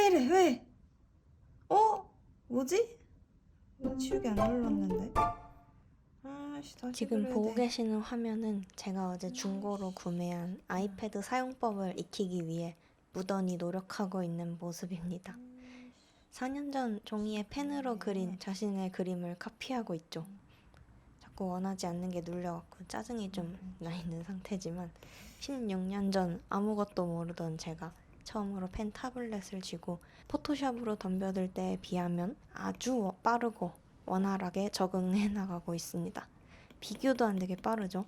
왜 이래 왜? 어? 뭐지? 나 지우개 안 눌렀는데. 아씨 다시 지금 그려야 보고 돼. 계시는 화면은 제가 어제 중고로 구매한 아이패드 사용법을 익히기 위해 무던히 노력하고 있는 모습입니다. 4년 전 종이에 펜으로 그린 자신의 그림을 카피하고 있죠. 자꾸 원하지 않는 게 눌려갖고 짜증이 좀 나 있는 상태지만 16년 전 아무것도 모르던 제가 처음으로 펜 타블렛을 쥐고 포토샵으로 덤벼들 때에 비하면 아주 빠르고 원활하게 적응해 나가고 있습니다. 비교도 안 되게 빠르죠.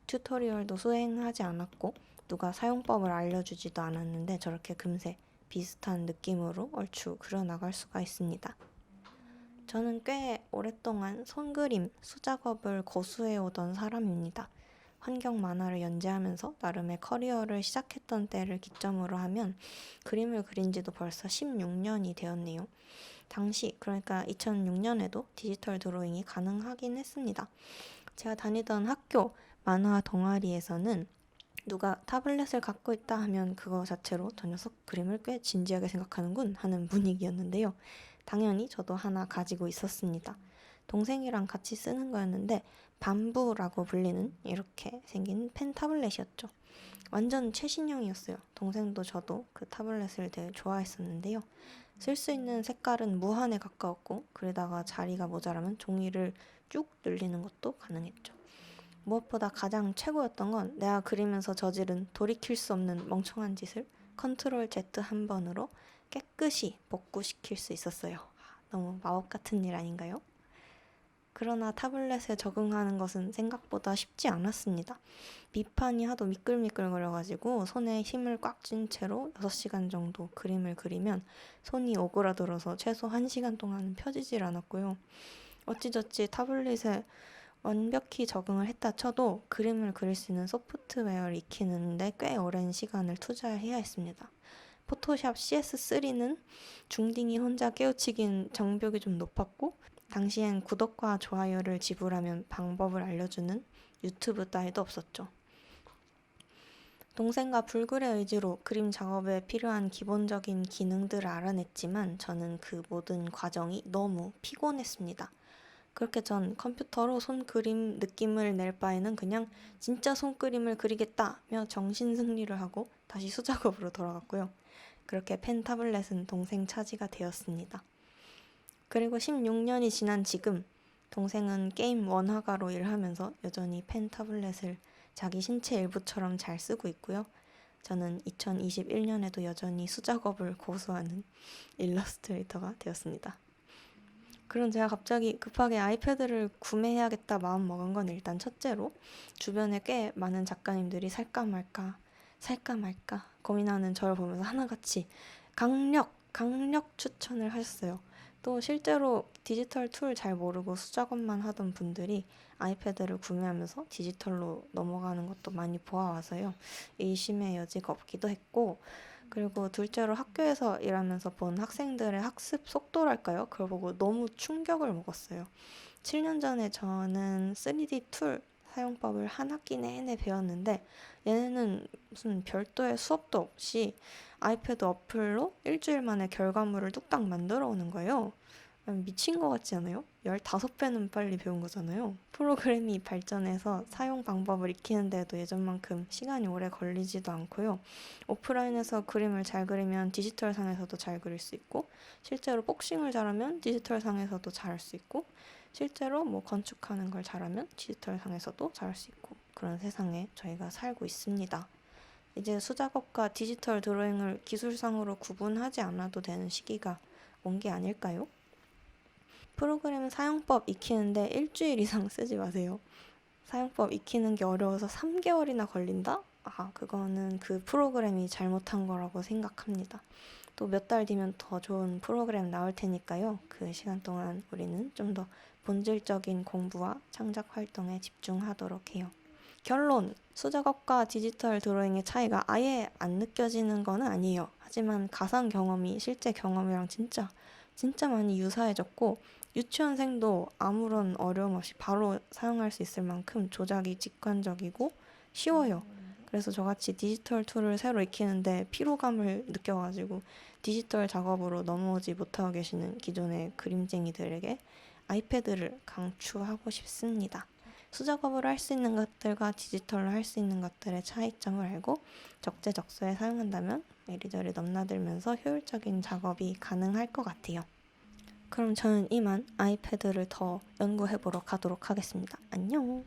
튜토리얼도 수행하지 않았고 누가 사용법을 알려주지도 않았는데 저렇게 금세 비슷한 느낌으로 얼추 그려나갈 수가 있습니다. 저는 꽤 오랫동안 손그림, 수작업을 고수해오던 사람입니다. 환경 만화를 연재하면서 나름의 커리어를 시작했던 때를 기점으로 하면 그림을 그린 지도 벌써 16년이 되었네요. 당시, 그러니까 2006년에도 디지털 드로잉이 가능하긴 했습니다. 제가 다니던 학교 만화 동아리에서는 누가 타블렛을 갖고 있다 하면 그거 자체로 저 녀석 그림을 꽤 진지하게 생각하는군 하는 분위기였는데요. 당연히 저도 하나 가지고 있었습니다. 동생이랑 같이 쓰는 거였는데 밤부라고 불리는 이렇게 생긴 펜 타블렛이었죠. 완전 최신형이었어요. 동생도 저도 그 타블렛을 되게 좋아했었는데요. 쓸 수 있는 색깔은 무한에 가까웠고 그러다가 자리가 모자라면 종이를 쭉 늘리는 것도 가능했죠. 무엇보다 가장 최고였던 건 내가 그리면서 저지른 돌이킬 수 없는 멍청한 짓을 컨트롤 Z 한 번으로 깨끗이 복구시킬 수 있었어요. 너무 마법 같은 일 아닌가요? 그러나 타블렛에 적응하는 것은 생각보다 쉽지 않았습니다. 밑판이 하도 미끌미끌거려가지고 손에 힘을 꽉 쥔 채로 6시간 정도 그림을 그리면 손이 오그라들어서 최소 1시간 동안은 펴지질 않았고요. 어찌저찌 타블렛에 완벽히 적응을 했다 쳐도 그림을 그릴 수 있는 소프트웨어를 익히는데 꽤 오랜 시간을 투자해야 했습니다. 포토샵 CS3는 중딩이 혼자 깨우치긴 정벽이 좀 높았고 당시엔 구독과 좋아요를 지불하면 방법을 알려주는 유튜브 따위도 없었죠. 동생과 불굴의 의지로 그림 작업에 필요한 기본적인 기능들을 알아냈지만 저는 그 모든 과정이 너무 피곤했습니다. 그렇게 전 컴퓨터로 손그림 느낌을 낼 바에는 그냥 진짜 손그림을 그리겠다며 정신승리를 하고 다시 수작업으로 돌아갔고요. 그렇게 펜 타블렛은 동생 차지가 되었습니다. 그리고 16년이 지난 지금 동생은 게임 원화가로 일하면서 여전히 펜 타블렛을 자기 신체 일부처럼 잘 쓰고 있고요. 저는 2021년에도 여전히 수작업을 고수하는 일러스트레이터가 되었습니다. 그럼 제가 갑자기 급하게 아이패드를 구매해야겠다 마음 먹은 건 일단 첫째로 주변에 꽤 많은 작가님들이 살까 말까 고민하는 저를 보면서 하나같이 강력 추천을 하셨어요. 또 실제로 디지털 툴 잘 모르고 수작업만 하던 분들이 아이패드를 구매하면서 디지털로 넘어가는 것도 많이 보아와서요. 의심의 여지가 없기도 했고 그리고 둘째로 학교에서 일하면서 본 학생들의 학습 속도랄까요? 그걸 보고 너무 충격을 먹었어요. 7년 전에 저는 3D 툴 사용법을 한 학기 내내 배웠는데 얘네는 무슨 별도의 수업도 없이 아이패드 어플로 일주일 만에 결과물을 뚝딱 만들어 오는 거예요. 미친 거 같지 않아요? 15배는 빨리 배운 거잖아요. 프로그램이 발전해서 사용 방법을 익히는데도 예전만큼 시간이 오래 걸리지도 않고요. 오프라인에서 그림을 잘 그리면 디지털 상에서도 잘 그릴 수 있고 실제로 복싱을 잘하면 디지털 상에서도 잘할 수 있고 실제로 뭐 건축하는 걸 잘하면 디지털 상에서도 잘할 수 있고 그런 세상에 저희가 살고 있습니다. 이제 수작업과 디지털 드로잉을 기술상으로 구분하지 않아도 되는 시기가 온 게 아닐까요? 프로그램 사용법 익히는데 일주일 이상 쓰지 마세요. 사용법 익히는 게 어려워서 3개월이나 걸린다? 그거는 그 프로그램이 잘못한 거라고 생각합니다. 또 몇 달 뒤면 더 좋은 프로그램 나올 테니까요. 그 시간 동안 우리는 좀 더 본질적인 공부와 창작 활동에 집중하도록 해요. 결론! 수작업과 디지털 드로잉의 차이가 아예 안 느껴지는 건 아니에요. 하지만 가상 경험이 실제 경험이랑 진짜 많이 유사해졌고 유치원생도 아무런 어려움 없이 바로 사용할 수 있을 만큼 조작이 직관적이고 쉬워요. 그래서 저같이 디지털 툴을 새로 익히는데 피로감을 느껴가지고 디지털 작업으로 넘어오지 못하고 계시는 기존의 그림쟁이들에게 아이패드를 강추하고 싶습니다. 수작업으로 할 수 있는 것들과 디지털로 할 수 있는 것들의 차이점을 알고 적재적소에 사용한다면 이리저리 넘나들면서 효율적인 작업이 가능할 것 같아요. 그럼 저는 이만 아이패드를 더 연구해보러 가도록 하겠습니다. 안녕!